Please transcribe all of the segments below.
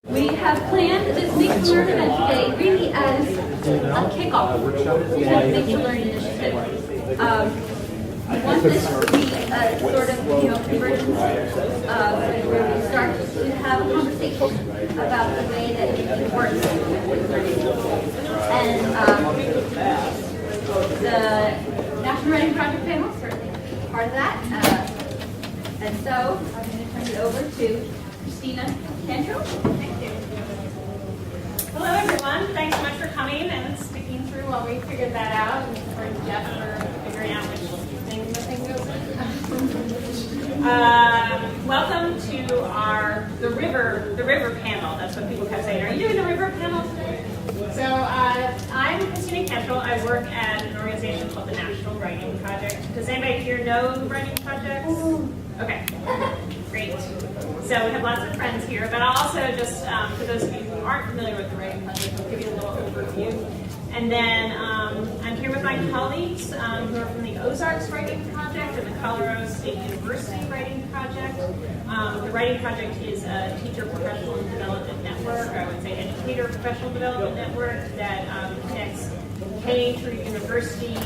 We have planned this Make to Learn event today really as a kickoff to the Make to Learn initiative. We want this to be a sort of, convergence where we start to have a conversation about the way that it works with learning. And the National Writing Project panel is certainly part of that. And so I'm going to turn it over to Christina Cantrell. Thank you. Hello, everyone. Thanks so much for coming and sticking through while we figured that out, and for Jeff for figuring out which thing the thing goes in. Welcome to the river panel. That's what people kept saying. Are you doing the river panel today? So I'm Christina Cantrell. I work at an organization called the National Writing Project. Does anybody here know the Writing Project? Okay, great. So we have lots of friends here, but I'll also just, for those of you who aren't familiar with the Writing Project, I'll give you a little overview. And then I'm here with my colleagues who are from the Ozarks Writing Project and the Colorado State University Writing Project. The Writing Project is a teacher professional development network, I would say educator professional development network that connects K through university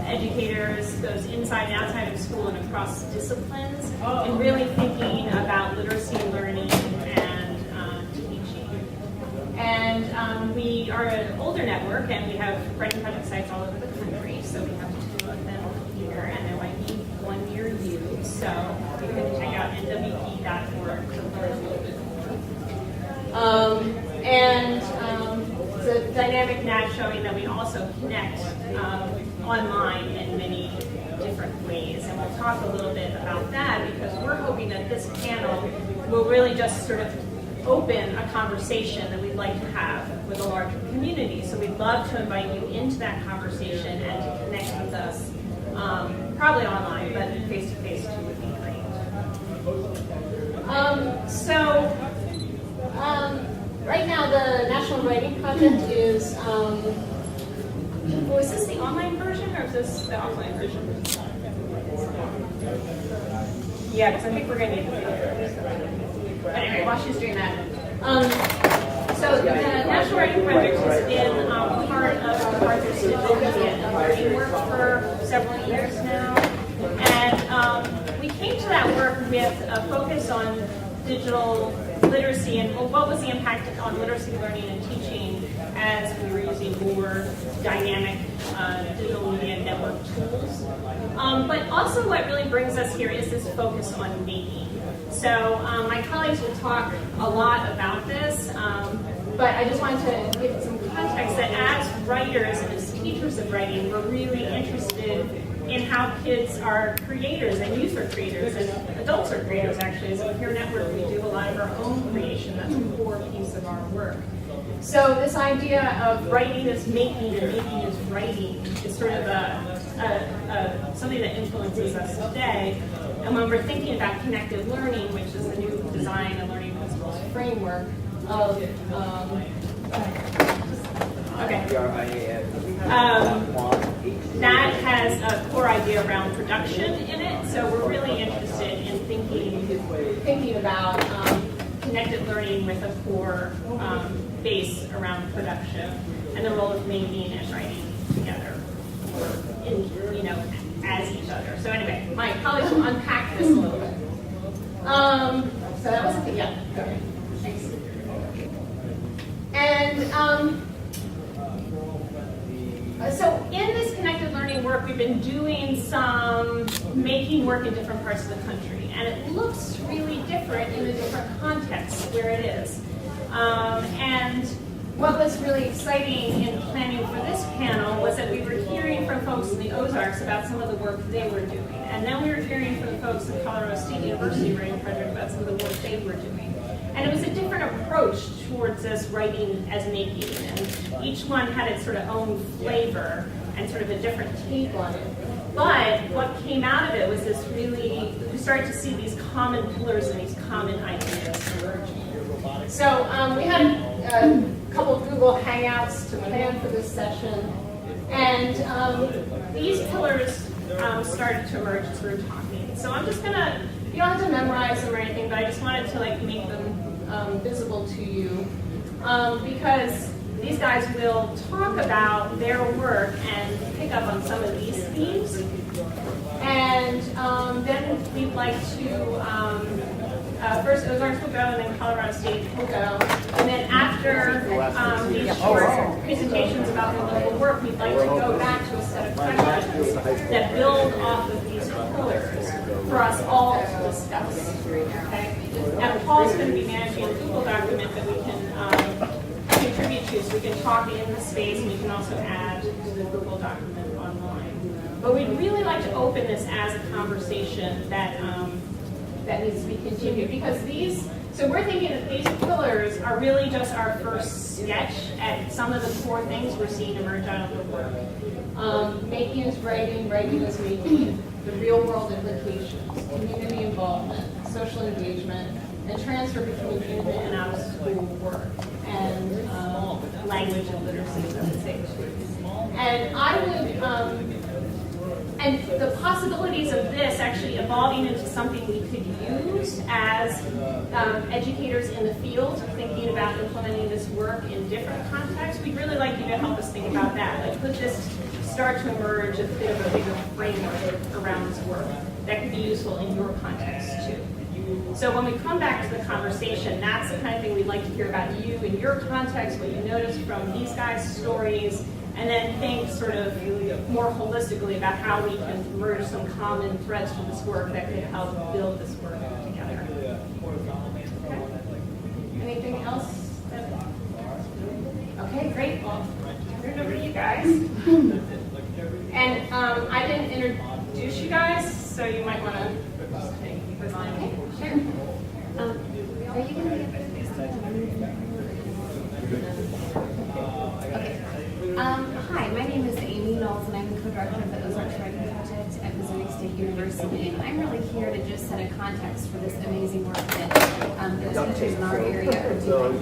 educators, goes inside and outside of school and across disciplines, and really thinking about literacy learning and teaching. And we are an older network, and we have writing project sites all over the country, so we have 2 of them here, and there might be 1 near you, so you can check out nwp.org to learn a little bit more. It's a dynamic net showing that we also connect online in many different ways, and we'll talk a little bit about that because we're hoping that this panel will really just sort of open a conversation that we'd like to have with a larger community. So we'd love to invite you into that conversation and to connect with us, probably online, but face-to-face too would be great. Right now the National Writing Project is, is this the online version or is this the offline version? Yeah, because I think we're going to need the video. But anyway, while she's doing that. So the National Writing Project has been part of the Arthur Digital Media and Learning work for several years now. And we came to that work with a focus on digital literacy and what was the impact on literacy learning and teaching as we were using more dynamic digital media network tools. But also what really brings us here is this focus on making. So my colleagues will talk a lot about this, but I just wanted to give some context that as writers and as teachers of writing, we're really interested in how kids are creators and youth are creators and adults are creators actually. As a peer network, we do a lot of our own creation. That's a core piece of our work. So this idea of writing is making and making is writing is sort of something that influences us today. And when we're thinking about connected learning, which is the new design and learning principles framework of that has a core idea around production in it. So we're really interested in thinking about connected learning with a core base around production and the role of making and writing together, or as each other. So anyway, my colleagues will unpack this a little bit. So that was it. Yeah. Okay. Thanks. And so in this connected learning work, we've been doing some making work in different parts of the country, and it looks really different in the different contexts where it is. And what was really exciting in planning for this panel was that we were hearing from folks in the Ozarks about some of the work they were doing, and then we were hearing from the folks at Colorado State University Writing Project about some of the work they were doing. And it was a different approach towards this writing as making, and each one had its sort of own flavor and sort of a different take on it. But what came out of it was this really, we started to see these common pillars and these common ideas emerging. So we had a couple of Google Hangouts to plan for this session, and these pillars started to emerge as we were talking. So I'm just gonna, you don't have to memorize them or anything, but I just wanted to make them visible to you, because these guys will talk about their work and pick up on some of these themes. And then we'd like to, first Ozarks will go, and then Colorado State will go. And then after these short presentations about the local work, we'd like to go back to a set of questions that build off of these pillars for us all to discuss. Okay? Now, Paul's going to be managing a Google document that we can contribute to, so we can talk in the space, and we can also add to the Google document online. But we'd really like to open this as a conversation that that needs to be continued, because so we're thinking that these pillars are really just our first sketch at some of the core things we're seeing emerge out of the work. Making is writing, writing is making, the real world implications, community involvement, social engagement, and transfer between in and out of school work, and language and literacy, I would say too. And I would, and the possibilities of this actually evolving into something we could use as educators in the field, thinking about implementing this work in different contexts, we'd really like you to help us think about that. Like, could this start to emerge a bit of a bigger framework around this work that could be useful in your context too? So when we come back to the conversation, that's the kind of thing we'd like to hear about you in your context, what you noticed from these guys' stories, and then think sort of more holistically about how we can merge some common threads to this work that could help build this work together. Okay. Anything else? Okay, great. Well, turn it over to you guys. And I didn't introduce you guys, so you might want to just take the line. Okay, sure. Are you going to get this? Okay. Hi, my name is Amy Knowles, and I'm the co-director of the Ozarks Writing Project at Missouri State University. And I'm really here to just set a context for this amazing work that the teachers in our area are doing.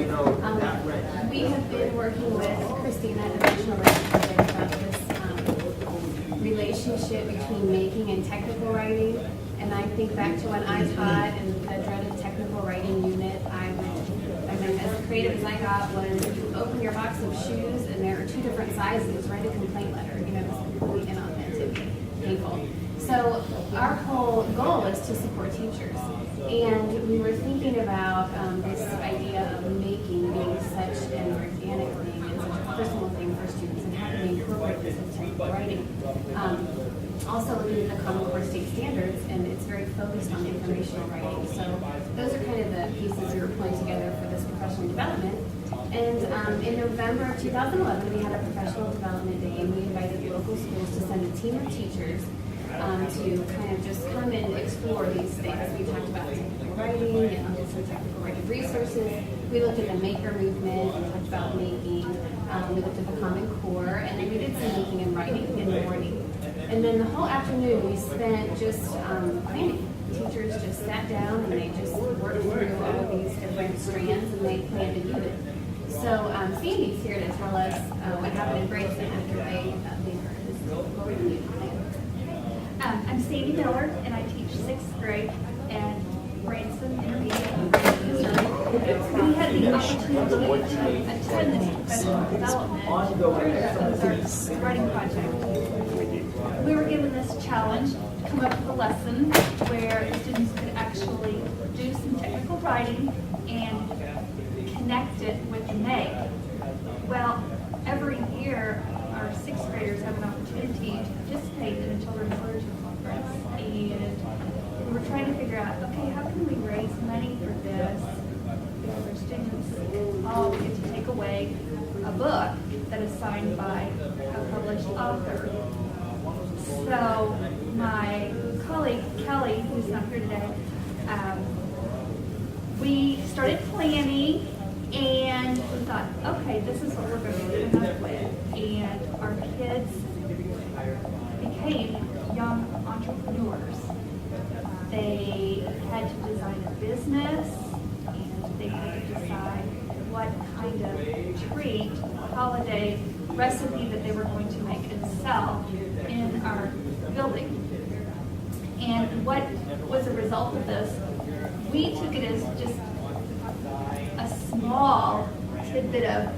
We have been working with Christina at the National Writing Project about this relationship between making and technical writing. And I think back to when I taught in the dreaded technical writing unit, as creative as I got was you open your box of shoes and there are two different sizes, write a complaint letter. It's completely inauthentic, painful. So our whole goal is to support teachers. And we were thinking about this idea of making being such an organic thing and such a personal thing for students, and how do we incorporate this into technical writing. Also looking at the Common Core State Standards, and it's very focused on informational writing. So those are kind of the pieces we were pulling together for this professional development. And in November of 2011, we had a professional development day, and we invited local schools to send a team of teachers to kind of just come and explore these things. We talked about technical writing and looked at some technical writing resources. We looked at the maker movement and talked about making. We looked at the Common Core, and then we did some making and writing in the morning. And then the whole afternoon we spent just planning. Teachers just sat down and they just worked through all these different strands, and they planned a unit. So Sandy's here to tell us what happened in Branson after they heard this unit plan. I'm Sandy Miller, and I teach 6th grade at Branson Intermediate, Missouri. We had the opportunity to attend this professional development through the Ozarks Writing Project. We were given this challenge to come up with a lesson where the students could actually do some technical writing and connect it with make. Well, every year our 6th graders have an opportunity to participate in a children's literature conference, and we were trying to figure out, okay, how can we raise money for this? Because our students all get to take away a book that is signed by a published author. So my colleague Kelly, who's not here today, we started planning, and we thought, okay, this is what we're going to come up with. And our kids became young entrepreneurs. They had to design a business, and they had to decide what kind of treat, holiday recipe that they were going to make and sell in our building. And what was the result of this? We took it as just small tidbit of,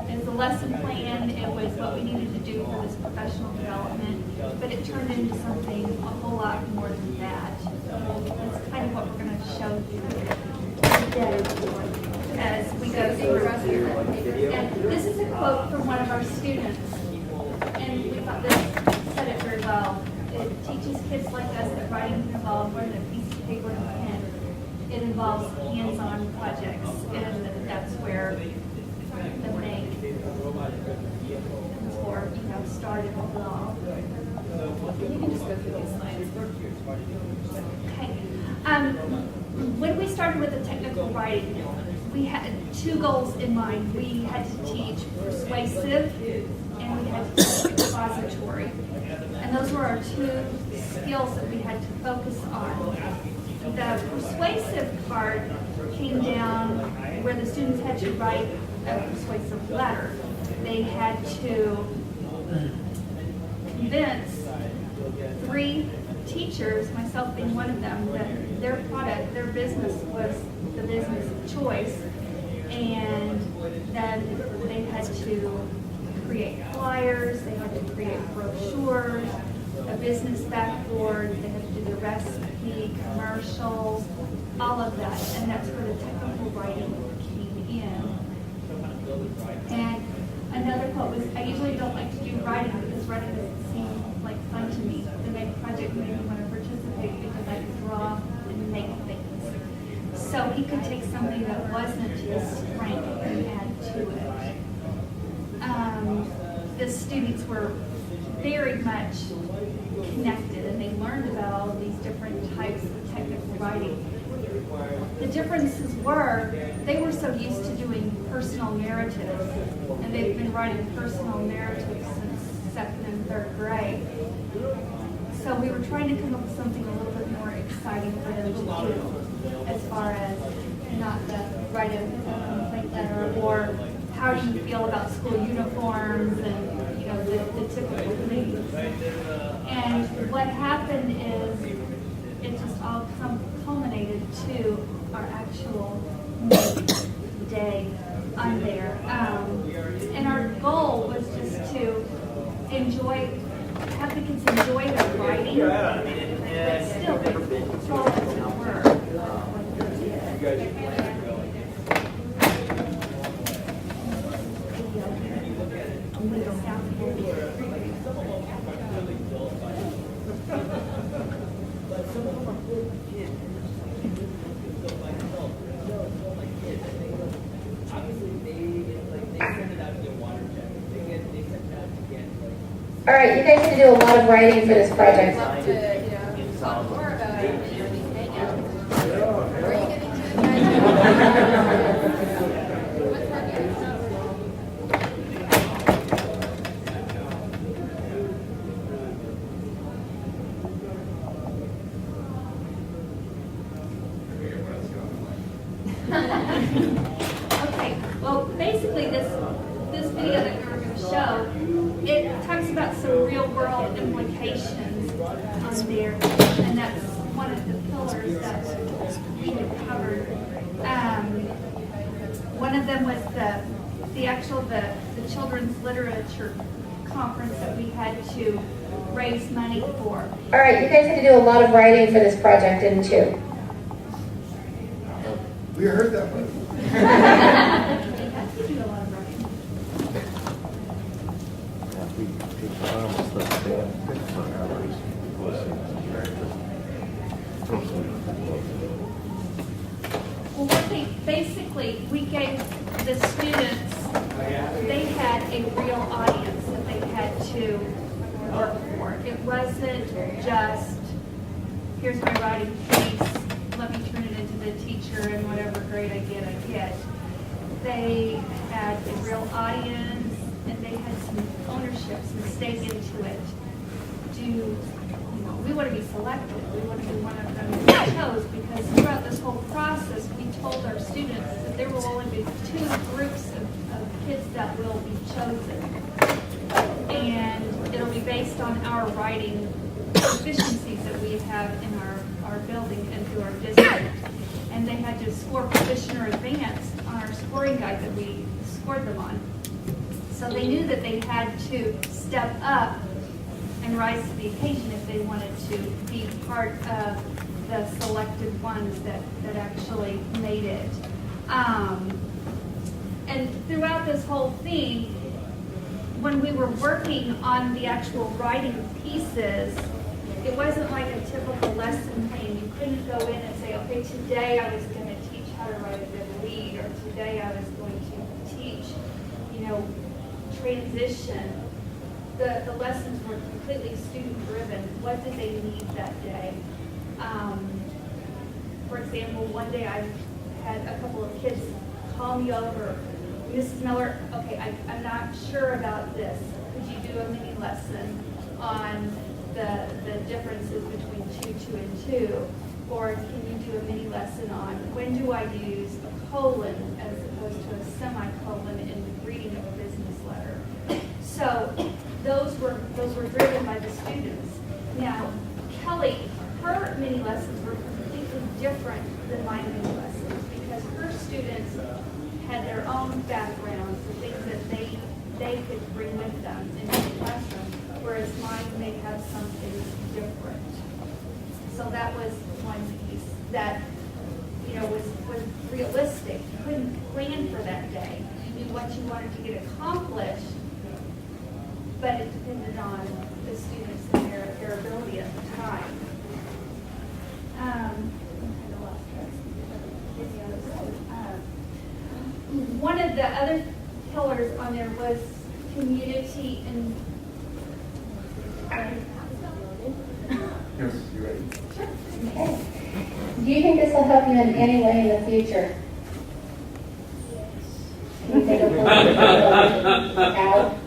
it was a lesson plan, it was what we needed to do for this professional development, but it turned into something a whole lot more than that. That's kind of what we're going to show you today as we go through. And this is a quote from one of our students, and we thought this said it very well. It teaches kids like us that writing can involve more than a piece of paper and a pen. It involves hands-on projects, and that's where the main for started with it all. You can just go through these slides. Okay. When we started with the technical writing, we had two goals in mind. We had to teach persuasive and we had to teach expository. And those were our two skills that we had to focus on. The persuasive part came down where the students had to write a persuasive letter. They had to convince 3 teachers, myself being one of them, that their product, their business was the business of choice. And then they had to create flyers, they had to create brochures, a business backboard, they had to do the recipe, commercials, all of that. And that's where the technical writing came in. And another quote was, I usually don't like to do writing because writing doesn't seem like fun to me. The next project made me want to participate because I could draw and make things. So he could take something that wasn't his strength and add to it. The students were very much connected and they learned about all of these different types of technical writing. The differences were, they were so used to doing personal narratives, and they've been writing personal narratives since 2nd and 3rd grade. So we were trying to come up with something a little bit more exciting for them to do, as far as not the write a complaint letter, or how do you feel about school uniforms, and the typical things. And what happened is it just all culminated to our actual day on there. And our goal was just to have the kids enjoy their writing, but still control the work. All right, you guys had to do a lot of writing for this project. Love to, talk more about it, hang out. Where are you getting to guys? What's happening? Okay, well, basically this video that we're going to show, it talks about some real world implications on there, and that's one of the pillars that we had covered. One of them was the children's literature conference that we had to raise money for. All right, you guys had to do a lot of writing for this project, didn't you? We heard that one. They had to do a lot of writing. Well, basically, we gave the students, they had a real audience that they had to work for. It wasn't just, here's my writing piece, let me turn it into the teacher, and whatever grade I get. They had a real audience, and they had some ownership, some stake into it. We want to be selected. We want to be one of them that we chose, because throughout this whole process, we told our students that there will only be 2 groups of kids that will be chosen. And it'll be based on our writing proficiencies that we have in our building and through our district. and they had to score proficient or advanced on our scoring guide that we scored them on. So they knew that they had to step up and rise to the occasion if they wanted to be part of the selected ones that actually made it. And throughout this whole thing, when we were working on the actual writing pieces, it wasn't like a typical lesson plan. You couldn't go in and say, okay, today I was going to teach how to write a good lead, or today I was going to teach, transition. The lessons were completely student-driven. What did they need that day? For example, one day I had a couple of kids call me over. Mrs. Miller, okay, I'm not sure about this. Could you do a mini lesson on the differences between 2 and 2? Or can you do a mini lesson on when do I use a colon as opposed to a semicolon in reading of a business letter? So those were driven by the students. Now, Kelly, her mini lessons were completely different than my mini lessons because her students had their own backgrounds, the things that they could bring with them into the classroom, whereas mine may have something different. So that was one piece that, was realistic. You couldn't plan for that day. You knew what you wanted to get accomplished, but it depended on the students and their ability at the time. One of the other pillars on there was community and Yes, you ready? Okay. Do you think this will help you in any way in the future? Can you think of out?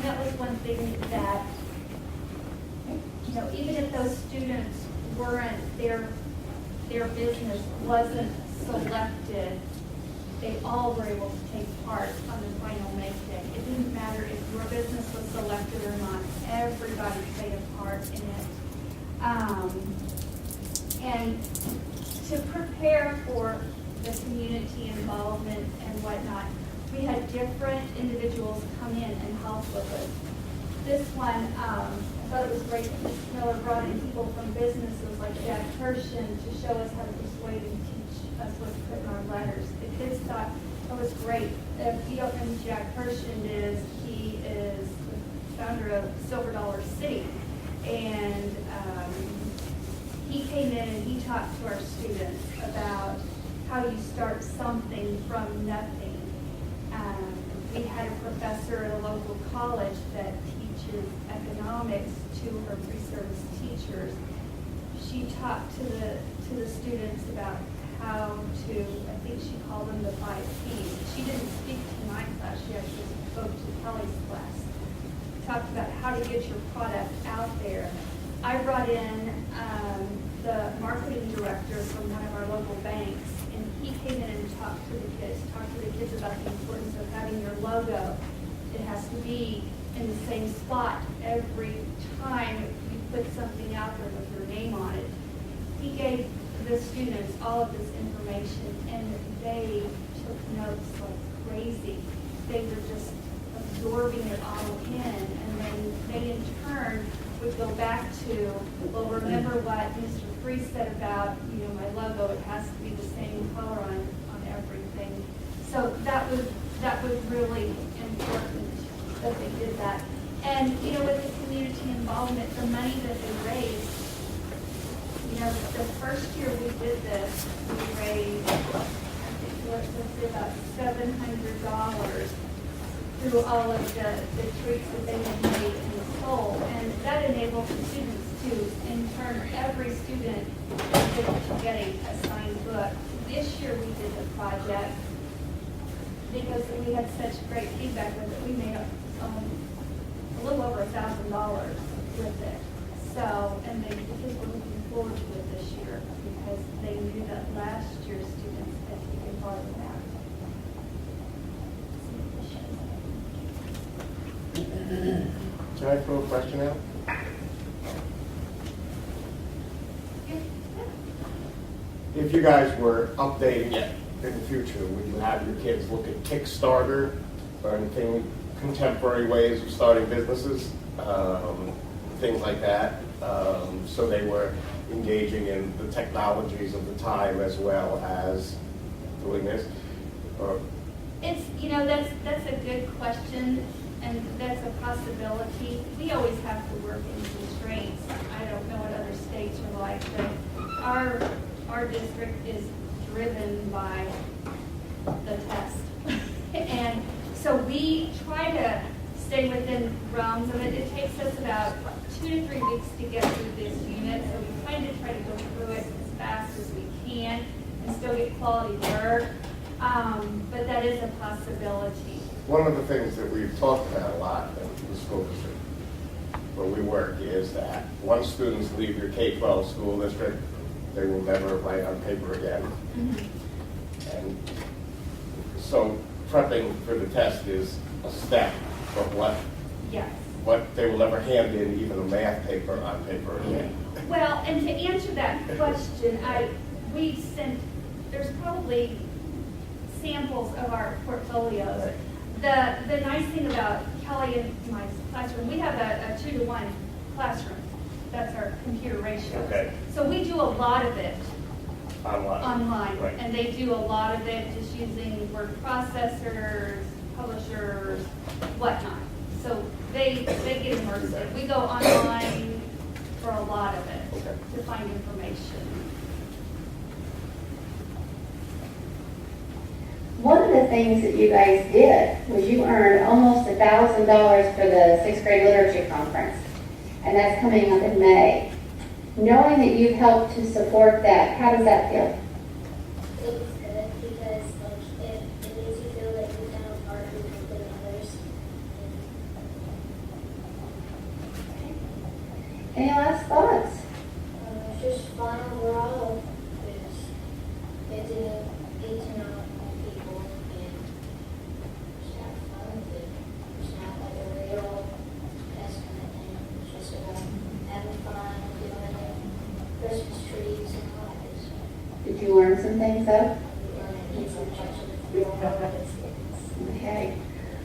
that was one thing that, even if those students weren't, their business wasn't selected, they all were able to take part on the final make day. It didn't matter if your business was selected or not. Everybody played a part in it. And to prepare for the community involvement and whatnot, we had different individuals come in and help with us. This one, I thought it was great that Ms. Miller brought in people from businesses like Jack Hershen to show us how to persuade and teach us what to put in our letters. The kids thought it was great. If you don't know who Jack Hershen is, he is the founder of Silver Dollar City. And he came in and he talked to our students about how you start something from nothing. We had a professor at a local college that teaches economics to her pre-service teachers. She talked to the students about how to, I think she called them the 5 Ps. She didn't speak to my class, she actually spoke to Kelly's class. Talked about how to get your product out there. I brought in the marketing director from one of our local banks, and he came in and talked to the kids about the importance of having your logo. It has to be in the same spot every time you put something out there with your name on it. He gave the students all of this information, and they took notes like crazy. They were just absorbing it all in, and then they in turn would go back to, well, remember what Mr. Freese said about, my logo, it has to be the same color on everything. So that was really important that they did that. And, with the community involvement, the money that they raised, the first year we did this, we raised, I think, let's say about $700 through all of the treats that they had made and sold. And that enabled the students to, in turn, every student was able to get a signed book. The this year we did the project, because we had such great feedback with it, we made a little over $1,000 with it. So, and the kids were looking forward to it this year because they knew that last year's students had taken part of that. Can I throw a question out? If you guys were updating it in the future, would you have your kids look at Kickstarter or anything, contemporary ways of starting businesses, things like that? So they were engaging in the technologies of the time as well as doing this? Or It's, that's a good question, and that's a possibility. We always have to work in constraints. I don't know what other states are like, but our district is driven by the test. And so we try to stay within realms of it. It takes us about 2 to 3 weeks to get through this unit, so we kind of try to go through it as fast as we can and still get quality work. But that is a possibility. one of the things that we've talked about a lot in the school district where we work is that once students leave your K-12 school district, they will never write on paper again. Mm-hmm. And so prepping for the test is a step, but Yes. what they will never hand in even a math paper on paper again. Well, and to answer that question, there's probably samples of our portfolios. The nice thing about Kelly and my classroom, we have a 2-to-1 classroom. That's our computer ratio. Okay. So we do a lot of it online. Right. And they do a lot of it just using word processors, publishers, whatnot. So they get immersive. We go online for a lot of it Okay. to find information. One of the things that you guys did was you earned almost $1,000 for the 6th grade literature conference, and that's coming up in May. Knowing that you've helped to support that, how does that feel? It was good because it makes you feel like you've done a part of helping others. Any last thoughts? It's just fun overall. Get to know people and just have fun with it. It's not like a real test kind of thing. It's just about having fun, doing Christmas trees and all that good stuff. Did you learn some things though? Okay.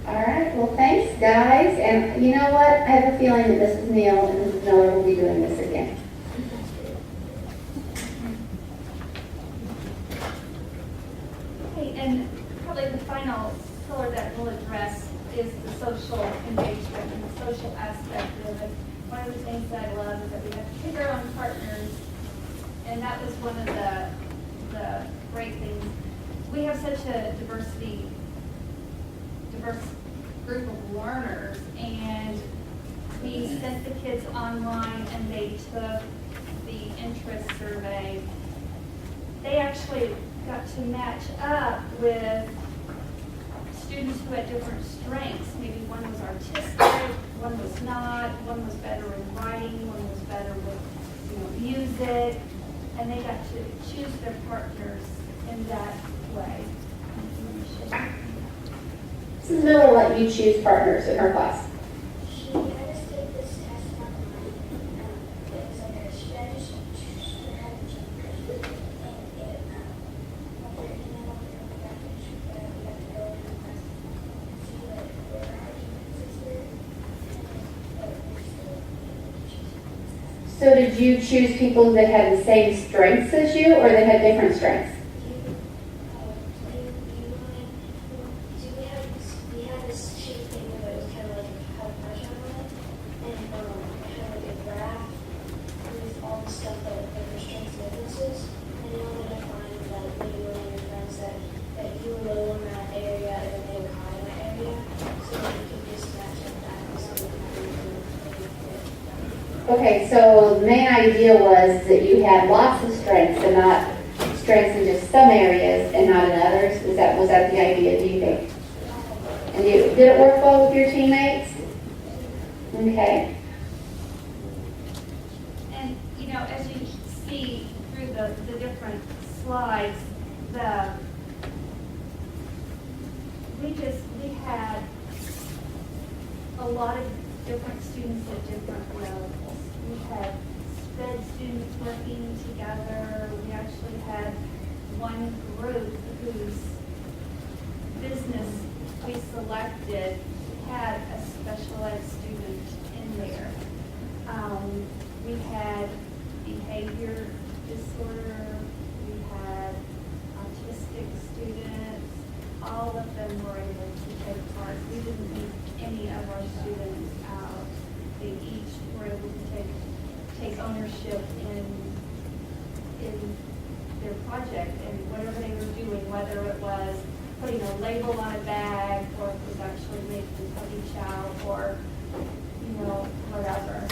All right. Well, thanks, guys. And you know what? I have a feeling that Mrs. Neal and Mrs. Miller will be doing this again. Okay, and probably the final pillar that we'll address is the social engagement and the social aspect of it. One of the things that I love is that we have to pick our own partners, and that was one of the great things. We have such a diverse group of learners, and we sent the kids online and they took the interest survey. They actually got to match up with students who had different strengths. Maybe one was artistic, one was not, one was better in writing, one was better with music, and they got to choose their partners in that way. Mrs. Miller let you choose partners in her class. She had us take this test online. It was like a strategy and So did you choose people that had the same strengths as you or that had different strengths? we had this sheet thing where it was kind of like how to brush on it, and kind of like a graph with all the stuff that like your strengths and weaknesses, and you wanted to find like maybe one of your friends that you were low in that area and then they were high in that area, so that you could just match up that and see what kind of Okay, so the main idea was that you had lots of strengths and not strengths in just some areas and not in others? Was that the idea, do you think? And did it work well with your teammates? Okay. And, you know, as you see through the different slides, we had a lot of different students at different levels. We had SPED students working together. We actually had one group whose business we selected had a special ed student in there. We had behavior disorder, we had autistic students, all of them were able to take part. We didn't leave any of our students out. They each were able to take ownership in their project and whatever they were doing, whether it was putting a label on a bag or it was actually making puppy chow or, you know, whatever. I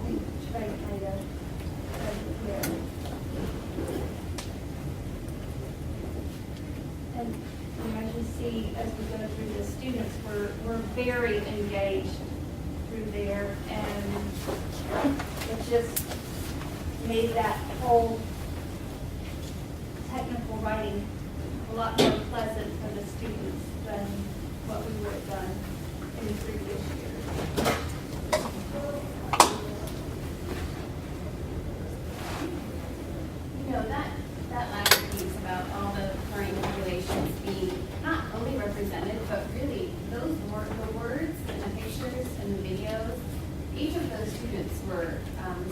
think Trey kind of here. And you know, as you see, as we go through the students, we're very engaged through there, and it just made that whole technical writing a lot more pleasant for the students than what we would have done in previous years. You know, that last piece about all the learning populations being not only represented, but really those the words and the pictures and the videos, each of those students were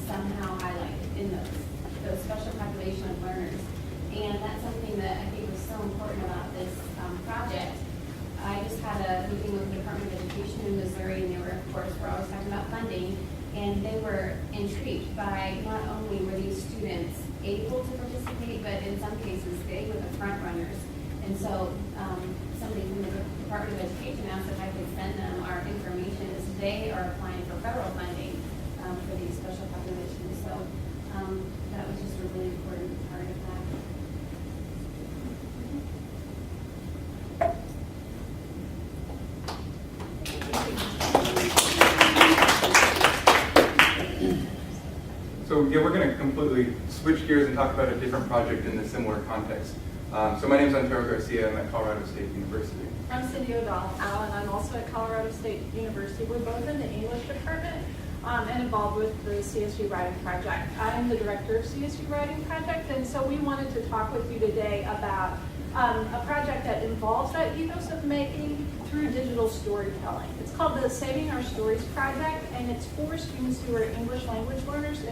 somehow highlighted in those special population of learners. And that's something that I think was so important about this project. I just had a meeting with the Department of Education in Missouri, and they were, of course, we're always talking about funding, and they were intrigued by not only were these students able to participate, but in some cases they were the front runners. And so somebody from the Department of Education asked if I could send them our information as they are applying for federal funding for these special populations. So that was just a really important part of that. So yeah, we're going to completely switch gears and talk about a different project in a similar context. So my name is Antero Garcia. I'm at Colorado State University. I'm Cindy O'Donnell, and I'm also at Colorado State University. We're both in the English department and involved with the CSU Writing Project. I'm the director of CSU Writing Project, and so we wanted to talk with you today about a project that involves that ethos of making through digital storytelling. It's called the Saving Our Stories Project, and it's for students who are English language learners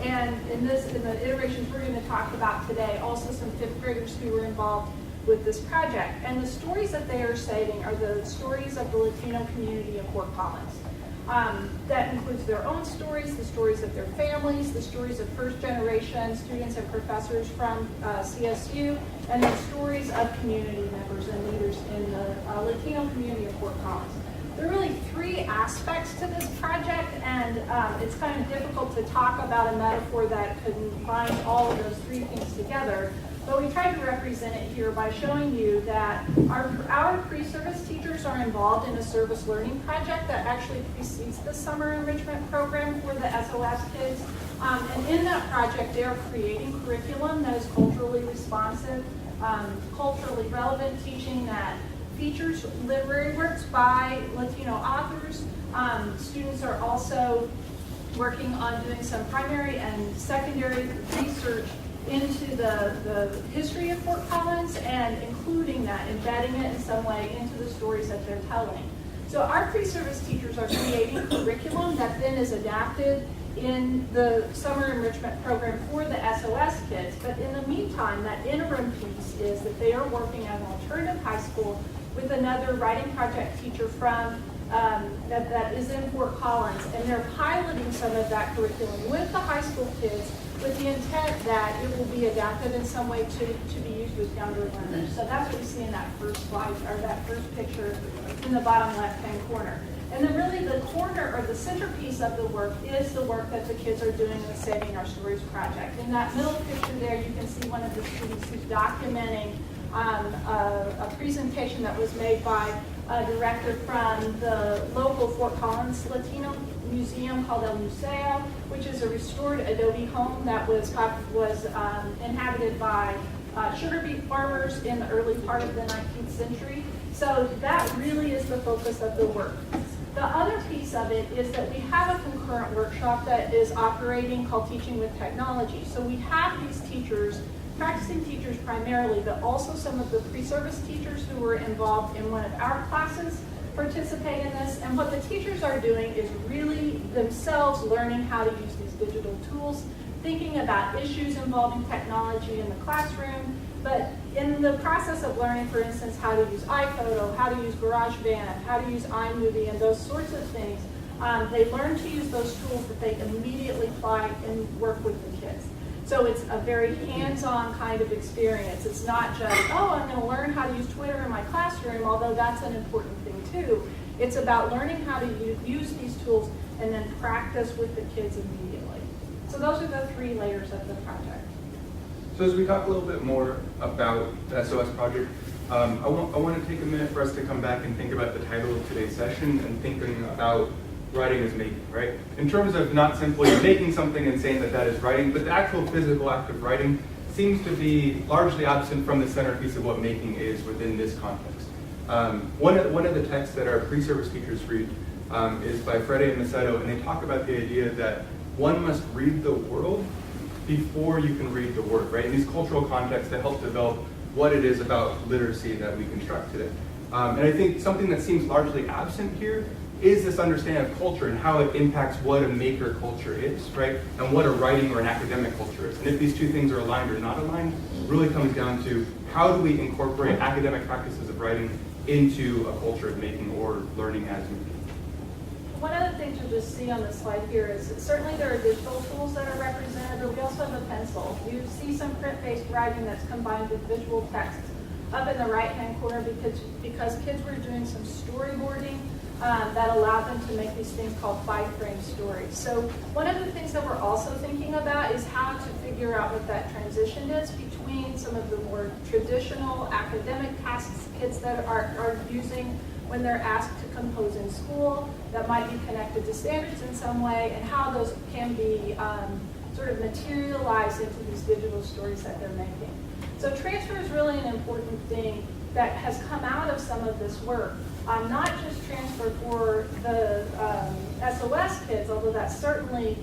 and in the iterations we're going to talk about today, also some fifth graders who were involved with this project. And the stories that they are saving are the stories of the Latino community in Fort Collins. That includes their own stories, the stories of their families, the stories of first generation students and professors from CSU, and the stories of community members and leaders in the Latino community of Fort Collins. There are really three aspects to this project, and it's kind of difficult to talk about a metaphor that combines all of those three things together. But we tried to represent it here by showing you that our pre-service teachers are involved in a service learning project that actually precedes the summer enrichment program for the SOS kids. And in that project, they are creating curriculum that is culturally responsive, culturally relevant, teaching that features literary works by Latino authors. Students are also working on doing some primary and secondary research into the history of Fort Collins and including that, embedding it in some way into the stories that they're telling. So our pre-service teachers are creating curriculum that then is adapted in the summer enrichment program for the SOS kids. But in the meantime, that interim piece is that they are working at an alternative high school with another writing project teacher from that is in Fort Collins, and they're piloting some of that curriculum with the high school kids with the intent that it will be adapted in some way to be used with younger learners. So that's what you see in that first slide, or that first picture in the bottom left-hand corner. And then really the corner or the centerpiece of the work is the work that the kids are doing in the Saving Our Stories project. In that middle picture there, you can see one of the students who's documenting a presentation that was made by a director from the local Fort Collins Latino museum called El Museo, which is a restored adobe home that was inhabited by sugar beet farmers in the early part of the 19th century. So that really is the focus of the work. The other piece of it is that we have a concurrent workshop that is operating called Teaching with Technology. So we have these teachers, practicing teachers primarily, but also some of the pre-service teachers who were involved in one of our classes participate in this. And what the teachers are doing is really themselves learning how to use these digital tools, thinking about issues involving technology in the classroom, but in the process of learning, for instance, how to use iPhoto, how to use GarageBand, how to use iMovie, and those sorts of things, they learn to use those tools that they immediately apply and work with the kids. So it's a very hands-on kind of experience. It's not just, oh, I'm going to learn how to use Twitter in my classroom, although that's an important thing too. It's about learning how to use these tools and then practice with the kids immediately. So those are the 3 layers of the project. So as we talk a little bit more about the SOS project, I want to take a minute for us to come back and think about the title of today's session and thinking about writing as making, right? In terms of not simply making something and saying that that is writing, but the actual physical act of writing seems to be largely absent from the centerpiece of what making is within this context. One of the texts that our pre-service teachers read is by Freire and Macedo, and they talk about the idea that one must read the world before you can read the word, right? In these cultural contexts that help develop what it is about literacy that we construct today. And I think something that seems largely absent here is this understanding of culture and how it impacts what a maker culture is, right? And what a writing or an academic culture is. And if these two things are aligned or not aligned, it really comes down to how do we incorporate academic practices of writing into a culture of making or learning as making. One other thing to just see on the slide here is that certainly there are digital tools that are represented, but we also have a pencil. You see some print-based writing that's combined with visual text up in the right-hand corner because kids were doing some storyboarding that allowed them to make these things called 5-frame stories. So one of the things that we're also thinking about is how to figure out what that transition is between some of the more traditional academic tasks kids that are using when they're asked to compose in school that might be connected to standards in some way, and how those can be sort of materialized into these digital stories that they're making. So transfer is really an important thing that has come out of some of this work. Not just transfer for the SOS kids, although that's certainly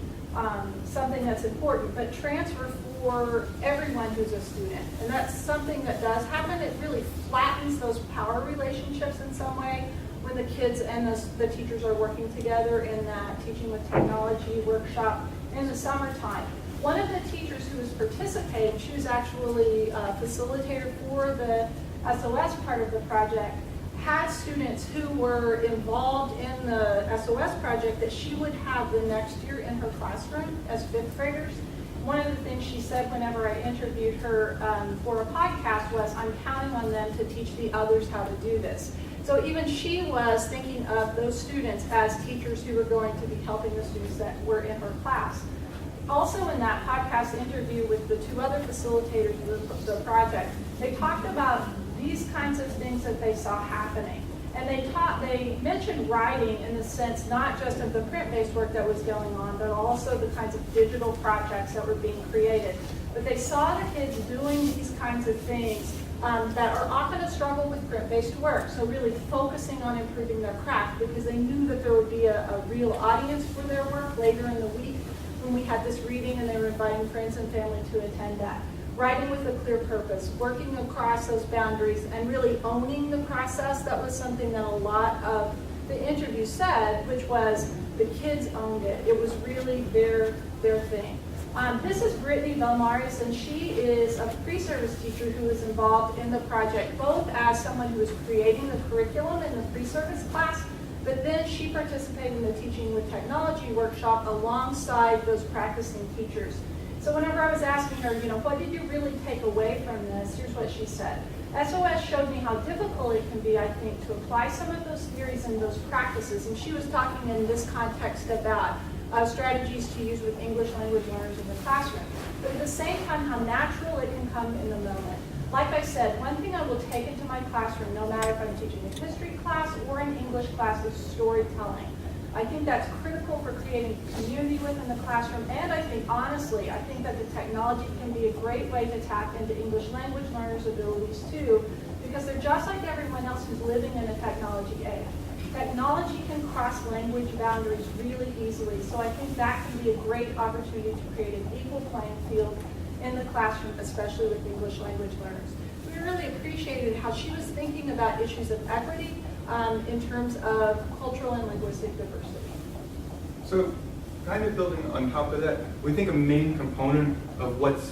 something that's important, but transfer for everyone who's a student. And that's something that does happen. It really flattens those power relationships in some way when the kids and the teachers are working together in that Teaching with Technology workshop in the summertime. One of the teachers who was participating, she was actually a facilitator for the SOS part of the project, had students who were involved in the SOS project that she would have the next year in her classroom as 5th graders. One of the things she said whenever I interviewed her for a podcast was, I'm counting on them to teach the others how to do this. So even she was thinking of those students as teachers who were going to be helping the students that were in her class. Also in that podcast interview with the 2 other facilitators of the project, they talked about these kinds of things that they saw happening. And they mentioned writing in the sense not just of the print-based work that was going on, but also the kinds of digital projects that were being created. But they saw the kids doing these kinds of things that are often a struggle with print-based work. So really focusing on improving their craft because they knew that there would be a real audience for their work later in the week when we had this reading and they were inviting friends and family to attend that. Writing with a clear purpose, working across those boundaries, and really owning the process. That was something that a lot of the interview said, which was the kids owned it. It was really their thing. This is Brittany Belmaris, and she is a pre-service teacher who was involved in the project, both as someone who was creating the curriculum in the pre-service class, but then she participated in the Teaching with Technology workshop alongside those practicing teachers. So whenever I was asking her, what did you really take away from this, here's what she said. SOS showed me how difficult it can be, I think, to apply some of those theories and those practices. And she was talking in this context about strategies to use with English language learners in the classroom. But at the same time, how natural it can come in the moment. Like I said, one thing I will take into my classroom, no matter if I'm teaching a history class or an English class, is storytelling. I think that's critical for creating community within the classroom, and I think, honestly, I think that the technology can be a great way to tap into English language learners' abilities too, because they're just like everyone else who's living in a technology age. Technology can cross language boundaries really easily, so I think that can be a great opportunity to create an equal playing field in the classroom, especially with English language learners. We really appreciated how she was thinking about issues of equity in terms of cultural and linguistic diversity. So kind of building on top of that, we think a main component of what's,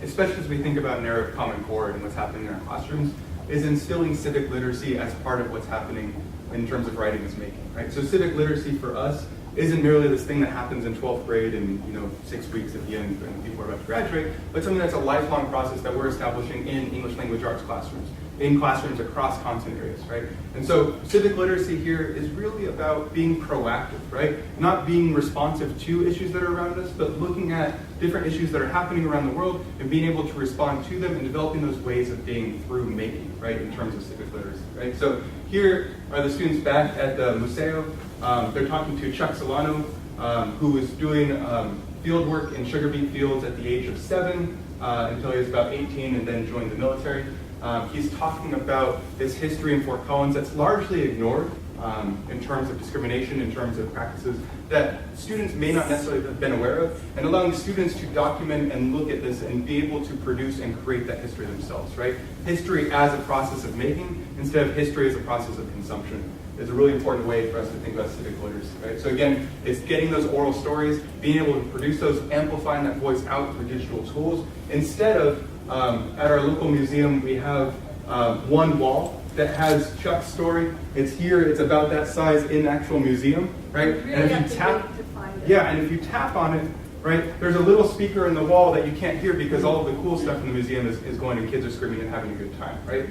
especially as we think about an era of Common Core and what's happening in our classrooms, is instilling civic literacy as part of what's happening in terms of writing is making, right? So civic literacy for us isn't merely this thing that happens in 12th grade and 6 weeks at the end when people are about to graduate, but something that's a lifelong process that we're establishing in English language arts classrooms, in classrooms across content areas, right? And so civic literacy here is really about being proactive, right? Not being responsive to issues that are around us, but looking at different issues that are happening around the world and being able to respond to them and developing those ways of being through making, right, in terms of civic literacy, right? So here are the students back at the Museo. They're talking to Chuck Solano, who was doing field work in sugar beet fields at the age of 7 until he was about 18 and then joined the military. He's talking about this history in Fort Collins that's largely ignored in terms of discrimination, in terms of practices that students may not necessarily have been aware of, and allowing students to document and look at this and be able to produce and create that history themselves, right? History as a process of making instead of history as a process of consumption is a really important way for us to think about civic literacy, right? So again, it's getting those oral stories, being able to produce those, amplifying that voice out through digital tools, instead of at our local museum, we have one wall that has Chuck's story. It's here, it's about that size in the actual museum, right? Really And if you tap, and if you tap on it, right, there's a little speaker in the wall that you can't hear because all of the cool stuff in the museum is going and kids are screaming and having a good time, right?